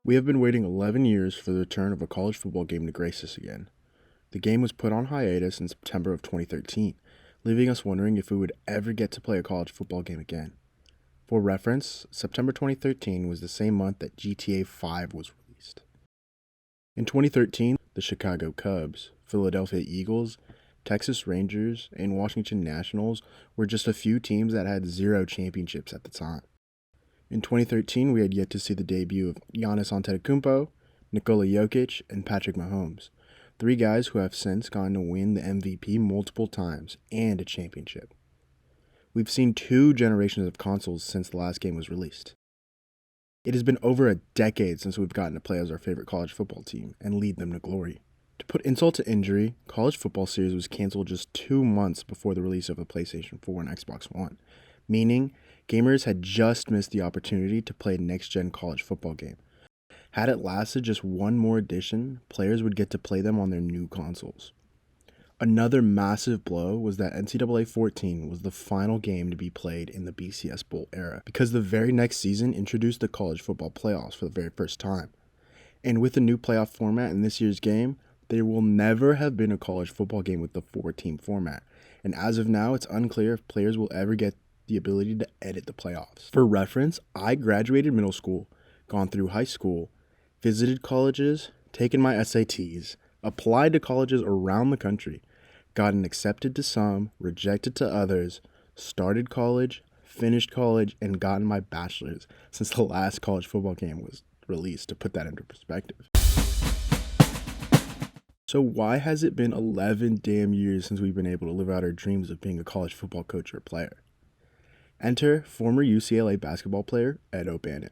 We have been waiting 11 years for the return of a college football game to grace us again. The game was put on hiatus in September of 2013, leaving us wondering if we would ever get to play a college football game again. For reference, September 2013 was the same month that GTA 5 was released. In 2013, the Chicago Cubs, Philadelphia Eagles, Texas Rangers, and Washington Nationals were just a few teams that had 0 championships at the time. In 2013, we had yet to see the debut of Giannis Antetokounmpo, Nikola Jokic, and Patrick Mahomes, 3 guys who have since gone to win the MVP multiple times and a championship. We've seen 2 generations of consoles since the last game was released. It has been over a decade since we've gotten to play as our favorite college football team and lead them to glory. To put insult to injury, College Football Series was canceled just 2 months before the release of the PlayStation 4 and Xbox One, meaning gamers had just missed the opportunity to play a next-gen college football game. Had it lasted just one more edition, players would get to play them on their new consoles. Another massive blow was that NCAA 14 was the final game to be played in the BCS Bowl era, because the very next season introduced the college football playoffs for the very first time. And with the new playoff format in this year's game, there will never have been a college football game with the 4-team format. And as of now, it's unclear if players will ever get the ability to edit the playoffs. For reference, I graduated middle school, gone through high school, visited colleges, taken my SATs, applied to colleges around the country, gotten accepted to some, rejected to others, started college, finished college, and gotten my bachelor's since the last college football game was released, to put that into perspective. So why has it been 11 damn years since we've been able to live out our dreams of being a college football coach or player? Enter former UCLA basketball player Ed O'Bannon.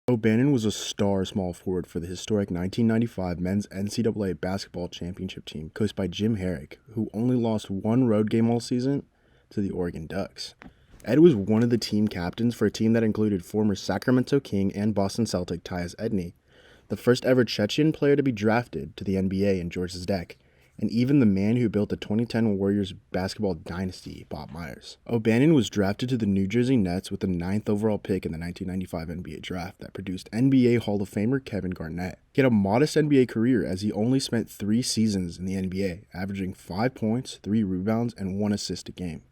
O'Bannon was a star small forward for the historic 1995 men's NCAA basketball championship team, coached by Jim Herrick, who only lost 1 road game all season to the Oregon Ducks. Ed was one of the team captains for a team that included former Sacramento King and Boston Celtic Tyus Edney, the first ever Chechen player to be drafted to the NBA in George Zdech, and even the man who built the 2010 Warriors basketball dynasty, Bob Myers. O'Bannon was drafted to the New Jersey Nets with the 9th overall pick in the 1995 NBA draft that produced NBA Hall of Famer Kevin Garnett. He had a modest NBA career as he only spent 3 seasons in the NBA, averaging 5 points, 3 rebounds, and 1 assist a game.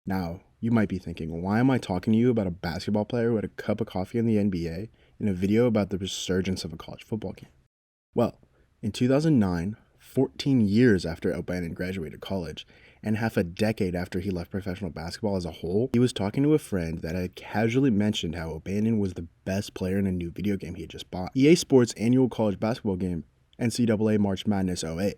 Now, you might be thinking, why am I talking to you about a basketball player who had a cup of coffee in the NBA in a video about the resurgence of a college football game? Well, in 2009, 14 years after O'Bannon graduated college, and half a decade after he left professional basketball as a whole, he was talking to a friend that had casually mentioned how O'Bannon was the best player in a new video game he had just bought. EA Sports' annual college basketball game, NCAA March Madness 08,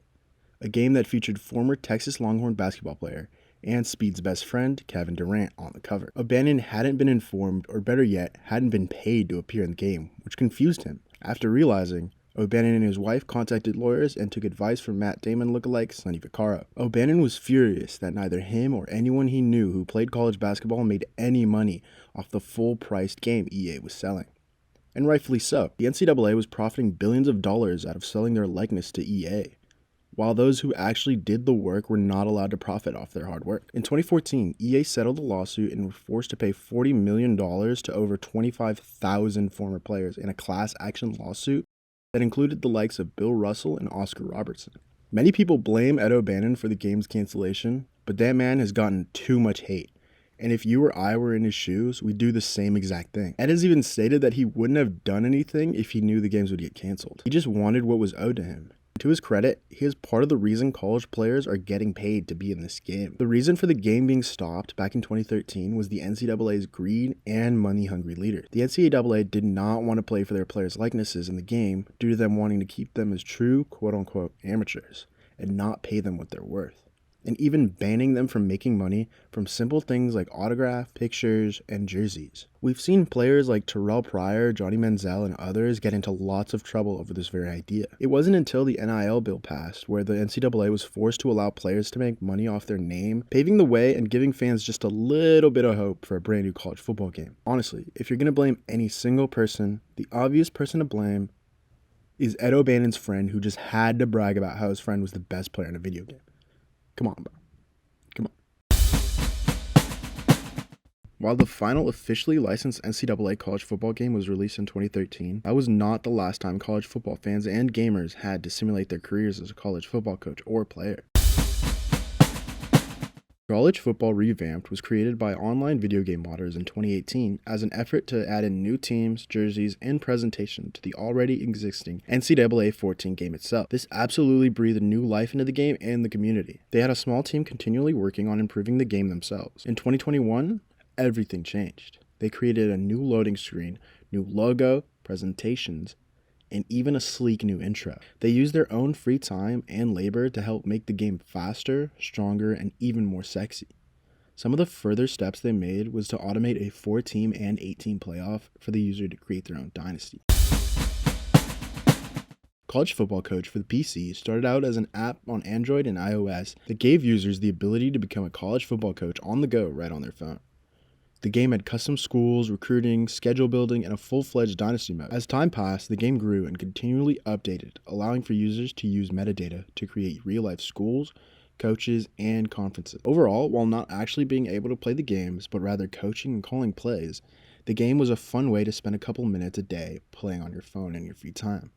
a game that featured former Texas Longhorn basketball player and Speed's best friend, Kevin Durant, on the cover. O'Bannon hadn't been informed, or better yet, hadn't been paid to appear in the game, which confused him. After realizing, O'Bannon and his wife contacted lawyers and took advice from Matt Damon lookalike Sonny Vaccaro. O'Bannon was furious that neither him or anyone he knew who played college basketball made any money off the full-priced game EA was selling. And rightfully so. The NCAA was profiting billions of dollars out of selling their likeness to EA, while those who actually did the work were not allowed to profit off their hard work. In 2014, EA settled the lawsuit and were forced to pay $40 million to over 25,000 former players in a class action lawsuit that included the likes of Bill Russell and Oscar Robertson. Many people blame Ed O'Bannon for the game's cancellation, but that man has gotten too much hate. And if you or I were in his shoes, we'd do the same exact thing. Ed has even stated that he wouldn't have done anything if he knew the games would get canceled. He just wanted what was owed to him. To his credit, he is part of the reason college players are getting paid to be in this game. The reason for the game being stopped back in 2013 was the NCAA's greed and money-hungry leader. The NCAA did not want to play for their players' likenesses in the game due to them wanting to keep them as true quote-unquote amateurs and not pay them what they're worth. and even banning them from making money from simple things like autograph, pictures, and jerseys. We've seen players like Terrell Pryor, Johnny Manziel, and others get into lots of trouble over this very idea. It wasn't until the NIL bill passed where the NCAA was forced to allow players to make money off their name, paving the way and giving fans just a little bit of hope for a brand new college football game. Honestly, if you're going to blame any single person, the obvious person to blame is Ed O'Bannon's friend who just had to brag about how his friend was the best player in a video game. Come on, bro. Come on. While the final officially licensed NCAA college football game was released in 2013, that was not the last time college football fans and gamers had to simulate their careers as a college football coach or player. College Football Revamped was created by online video game modders in 2018 as an effort to add in new teams, jerseys, and presentation to the already existing NCAA 14 game itself. This absolutely breathed new life into the game and the community. They had a small team continually working on improving the game themselves. In 2021, everything changed. They created a new loading screen, new logo, presentations, and even a sleek new intro. They used their own free time and labor to help make the game faster, stronger, and even more sexy. Some of the further steps they made was to automate a 4-team and 8-team playoff for the user to create their own dynasty. College Football Coach for the PC started out as an app on Android and iOS that gave users the ability to become a college football coach on the go right on their phone. The game had custom schools, recruiting, schedule building, and a full-fledged Dynasty Mode. As time passed, the game grew and continually updated, allowing for users to use metadata to create real-life schools, coaches, and conferences. Overall, while not actually being able to play the games, but rather coaching and calling plays, the game was a fun way to spend a couple minutes a day playing on your phone in your free time.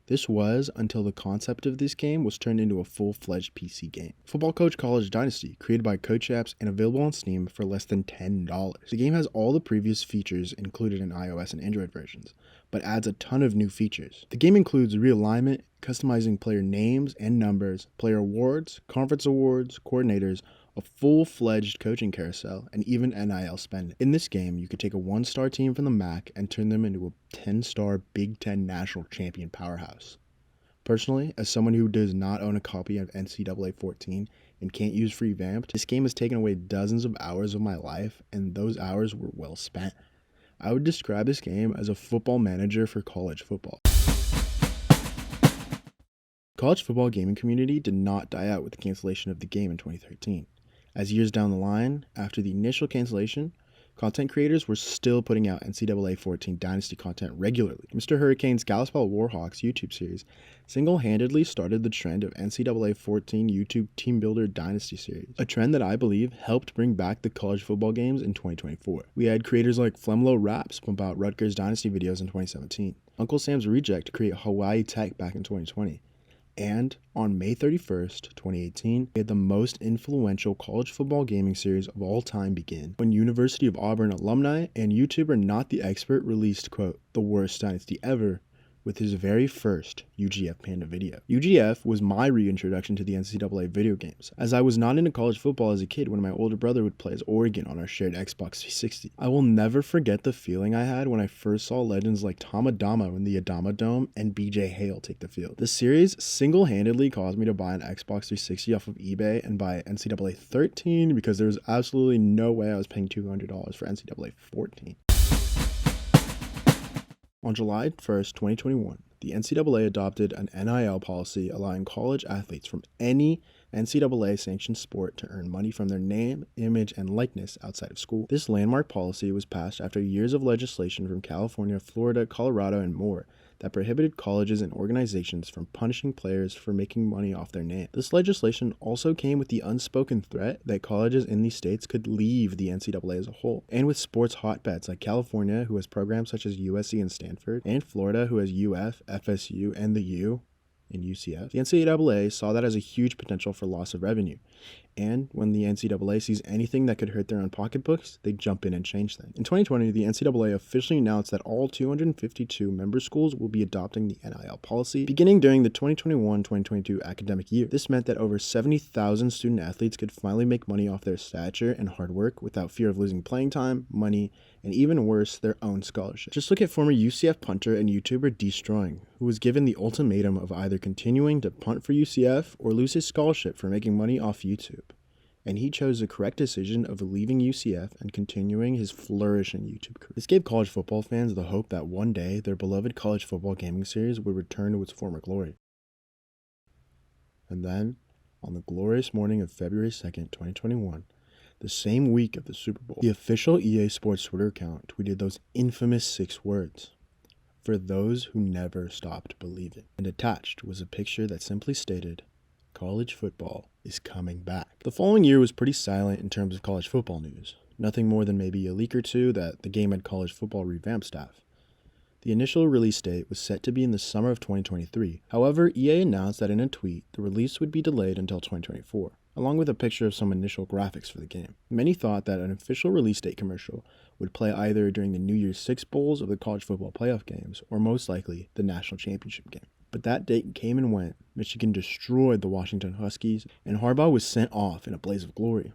This was until the concept of this game was turned into a full-fledged PC game. Football Coach College Dynasty, created by Coach Apps and available on Steam for less than $10. The game has all the previous features included in iOS and Android versions, but adds a ton of new features. The game includes realignment, customizing player names and numbers, player awards, conference awards, coordinators, a full-fledged coaching carousel, and even NIL spending. In this game, you could take a 1-star team from the MAC and turn them into a 10-star Big Ten national champion powerhouse. Personally, as someone who does not own a copy of NCAA 14 and can't use Revamped, this game has taken away dozens of hours of my life, and those hours were well spent. I would describe this game as a football manager for college football. The college football gaming community did not die out with the cancellation of the game in 2013. As years down the line, after the initial cancellation, content creators were still putting out NCAA 14 Dynasty content regularly. Mr. Hurricane's Kalispell Warhawks YouTube series single-handedly started the trend of NCAA 14 YouTube Team Builder Dynasty series, a trend that I believe helped bring back the college football games in 2024. We had creators like Flemlo Raps pump out Rutgers Dynasty videos in 2017, Uncle Sam's Reject create Hawaii Tech back in 2020, and on May 31st, 2018, we had the most influential college football gaming series of all time begin, when University of Auburn alumni and YouTuber Not the Expert released, quote, the worst dynasty ever, with his very first UGF Panda video. UGF was my reintroduction to the NCAA video games, as I was not into college football as a kid when my older brother would play as Oregon on our shared Xbox 360. I will never forget the feeling I had when I first saw legends like Tom Adamo in the Adama Dome and BJ Hale take the field. The series single-handedly caused me to buy an Xbox 360 off of eBay and buy NCAA 13 because there was absolutely no way I was paying $200 for NCAA 14. On July 1st, 2021, the NCAA adopted an NIL policy allowing college athletes from any NCAA-sanctioned sport to earn money from their name, image, and likeness outside of school. This landmark policy was passed after years of legislation from California, Florida, Colorado, and more that prohibited colleges and organizations from punishing players for making money off their name. This legislation also came with the unspoken threat that colleges in these states could leave the NCAA as a whole. And with sports hotbeds like California, who has programs such as USC and Stanford, and Florida, who has UF, FSU, and the U in UCF, the NCAA saw that as a huge potential for loss of revenue. And when the NCAA sees anything that could hurt their own pocketbooks, they jump in and change things. In 2020, the NCAA officially announced that all 252 member schools will be adopting the NIL policy beginning during the 2021-2022 academic year. This meant that over 70,000 student athletes could finally make money off their stature and hard work without fear of losing playing time, money, and even worse, their own scholarship. Just look at former UCF punter and YouTuber Destroying, who was given the ultimatum of either continuing to punt for UCF or lose his scholarship for making money off YouTube. And he chose the correct decision of leaving UCF and continuing his flourishing YouTube career. This gave college football fans the hope that one day their beloved college football gaming series would return to its former glory. And then, on the glorious morning of February 2nd, 2021, the same week of the Super Bowl, the official EA Sports Twitter account tweeted those infamous 6 words, "For those who never stopped believing." And attached was a picture that simply stated, "College football is coming back." The following year was pretty silent in terms of college football news. Nothing more than maybe a leak or two that the game had college football revamp staff. The initial release date was set to be in the summer of 2023. However, EA announced that in a tweet, the release would be delayed until 2024, along with a picture of some initial graphics for the game. Many thought that an official release date commercial would play either during the New Year's Six Bowls of the college football playoff games, or most likely the national championship game. But that date came and went. Michigan destroyed the Washington Huskies, and Harbaugh was sent off in a blaze of glory.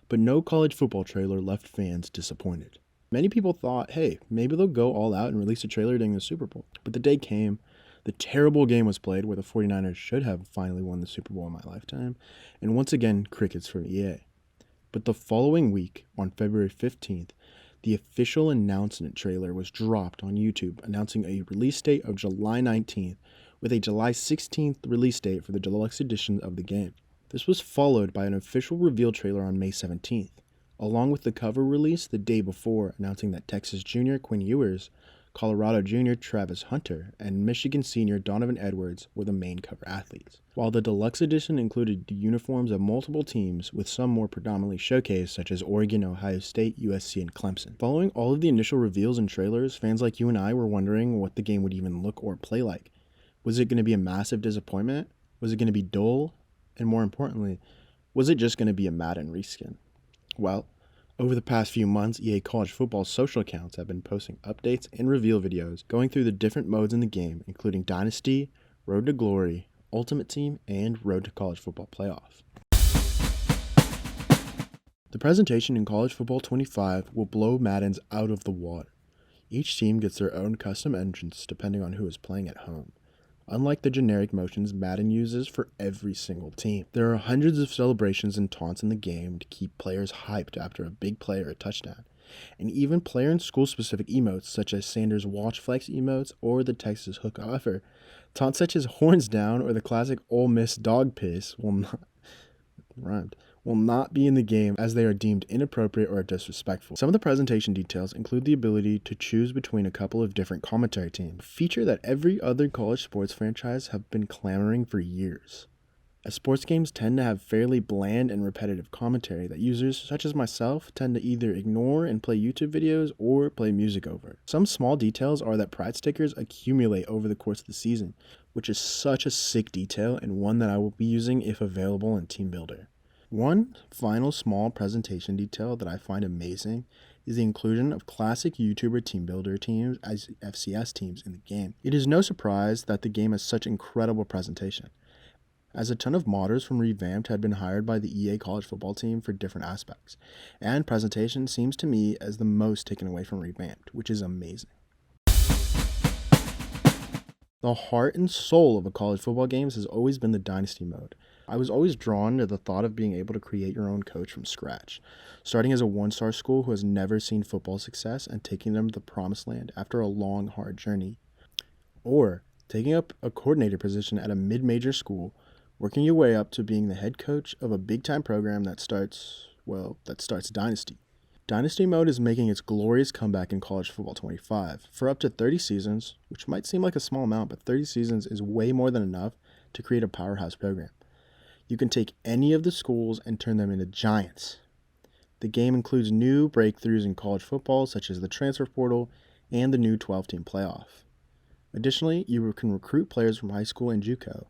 But no college football trailer left fans disappointed. Many people thought, hey, maybe they'll go all out and release a trailer during the Super Bowl. But the day came, the terrible game was played where the 49ers should have finally won the Super Bowl in my lifetime, and once again, crickets from EA. But the following week, on February 15th, the official announcement trailer was dropped on YouTube, announcing a release date of July 19th, with a July 16th release date for the deluxe edition of the game. This was followed by an official reveal trailer on May 17th, along with the cover release the day before announcing that Texas Jr. Quinn Ewers, Colorado Jr. Travis Hunter, and Michigan Sr. Donovan Edwards were the main cover athletes, while the deluxe edition included the uniforms of multiple teams, with some more predominantly showcased, such as Oregon, Ohio State, USC, and Clemson. Following all of the initial reveals and trailers, fans like you and I were wondering what the game would even look or play like. Was it going to be a massive disappointment? Was it going to be dull? And more importantly, was it just going to be a Madden reskin? Well, over the past few months, EA College Football's social accounts have been posting updates and reveal videos going through the different modes in the game, including Dynasty, Road to Glory, Ultimate Team, and Road to College Football Playoff. The presentation in College Football 25 will blow Maddens out of the water. Each team gets their own custom entrance depending on who is playing at home, unlike the generic motions Madden uses for every single team. There are hundreds of celebrations and taunts in the game to keep players hyped after a big play or a touchdown, and even player and school-specific emotes such as Sanders' Watch Flex emotes or the Texas Hook. However, taunts such as Horns Down or the classic Ole Miss Dog Piss will not be in the game, as they are deemed inappropriate or disrespectful. Some of the presentation details include the ability to choose between a couple of different commentary teams, a feature that every other college sports franchise have been clamoring for years. As sports games tend to have fairly bland and repetitive commentary that users such as myself tend to either ignore and play YouTube videos or play music over. Some small details are that pride stickers accumulate over the course of the season, which is such a sick detail and one that I will be using if available in Team Builder. One final small presentation detail that I find amazing is the inclusion of classic YouTuber Team Builder teams as FCS teams in the game. It is no surprise that the game has such incredible presentation, as a ton of modders from Revamped had been hired by the EA College Football team for different aspects, and presentation seems to me as the most taken away from Revamped, which is amazing. The heart and soul of a college football game has always been the Dynasty Mode. I was always drawn to the thought of being able to create your own coach from scratch, starting as a one-star school who has never seen football success and taking them to the promised land after a long, hard journey, or taking up a coordinator position at a mid-major school, working your way up to being the head coach of a big-time program that starts Dynasty. Dynasty Mode is making its glorious comeback in College Football 25 for up to 30 seasons, which might seem like a small amount, but 30 seasons is way more than enough to create a powerhouse program. You can take any of the schools and turn them into giants. The game includes new breakthroughs in college football, such as the transfer portal and the new 12-team playoff. Additionally, you can recruit players from high school and JUCO,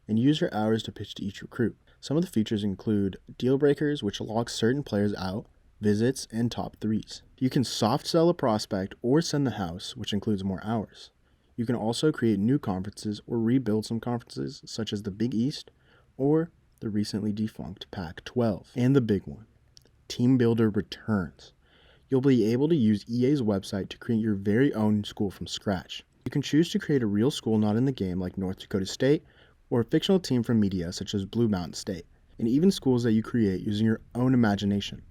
and use your hours to pitch to each recruit. Some of the features include deal breakers, which lock certain players out, visits, and top threes. You can soft sell a prospect or send the house, which includes more hours. You can also create new conferences or rebuild some conferences, such as the Big East or the recently defunct Pac-12. And the big one, Team Builder returns. You'll be able to use EA's website to create your very own school from scratch. You can choose to create a real school not in the game like North Dakota State, or a fictional team from media such as Blue Mountain State, and even schools that you create using your own imagination.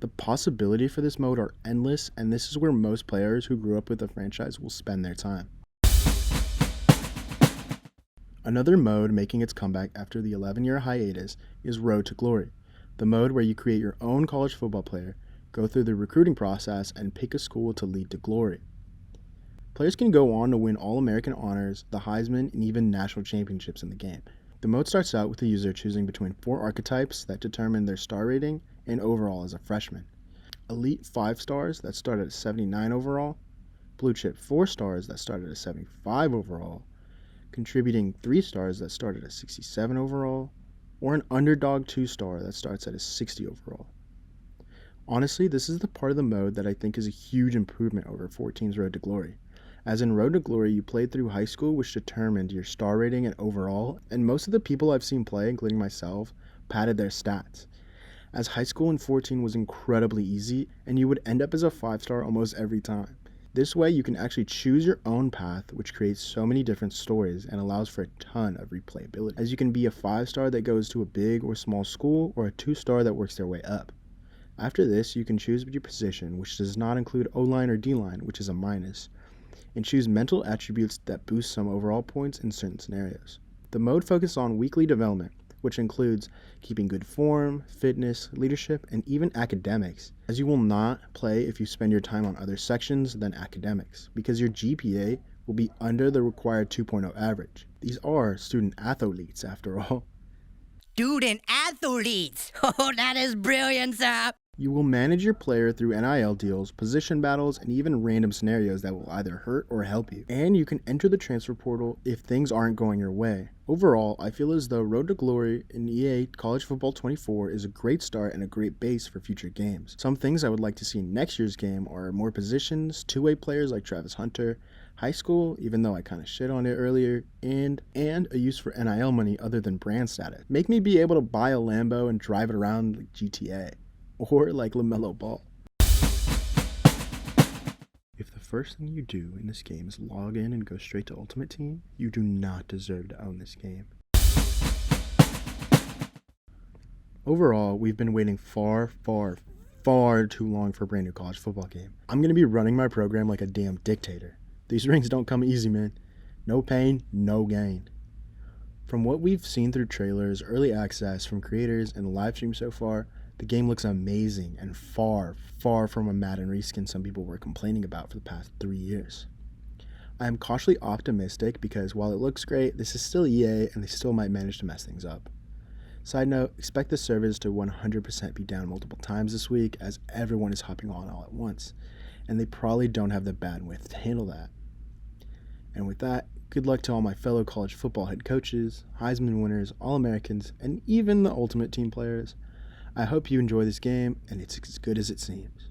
The possibility for this mode are endless, and this is where most players who grew up with the franchise will spend their time. Another mode making its comeback after the 11-year hiatus is Road to Glory, the mode where you create your own college football player, go through the recruiting process, and pick a school to lead to glory. Players can go on to win All-American honors, the Heisman, and even national championships in the game. The mode starts out with the user choosing between 4 archetypes that determine their star rating and overall as a freshman. Elite 5 stars that start at a 79 overall, Blue Chip 4 stars that start at a 75 overall, Contributing 3 stars that start at a 67 overall, or an Underdog 2 star that starts at a 60 overall. Honestly, this is the part of the mode that I think is a huge improvement over 14's Road to Glory. As in Road to Glory, you played through high school, which determined your star rating and overall, and most of the people I've seen play, including myself, padded their stats. As high school in 14 was incredibly easy, and you would end up as a 5-star almost every time. This way, you can actually choose your own path, which creates so many different stories and allows for a ton of replayability, as you can be a 5-star that goes to a big or small school, or a 2-star that works their way up. After this, you can choose your position, which does not include O-line or D-line, which is a minus, and choose mental attributes that boost some overall points in certain scenarios. The mode focuses on weekly development, which includes keeping good form, fitness, leadership, and even academics, as you will not play if you spend your time on other sections than academics, because your GPA will be under the required 2.0 average. These are student athletes, after all. Student athletes! Oh, that is brilliant, sir! You will manage your player through NIL deals, position battles, and even random scenarios that will either hurt or help you. And you can enter the transfer portal if things aren't going your way. Overall, I feel as though Road to Glory in EA College Football 24 is a great start and a great base for future games. Some things I would like to see in next year's game are more positions, two-way players like Travis Hunter, high school, even though I kind of shit on it earlier, and a use for NIL money other than brand status. Make me be able to buy a Lambo and drive it around like GTA. Or like LaMelo Ball. If the first thing you do in this game is log in and go straight to Ultimate Team, you do not deserve to own this game. Overall, we've been waiting far too long for a brand new college football game. I'm going to be running my program like a damn dictator. These rings don't come easy, man. No pain, no gain. From what we've seen through trailers, early access, from creators, and the live stream so far, the game looks amazing and far from a Madden reskin some people were complaining about for the past 3 years. I am cautiously optimistic because while it looks great, this is still EA and they still might manage to mess things up. Side note, expect the servers to 100% be down multiple times this week as everyone is hopping on all at once, and they probably don't have the bandwidth to handle that. And with that, good luck to all my fellow college football head coaches, Heisman winners, All-Americans, and even the Ultimate Team players. I hope you enjoy this game, and it's as good as it seems.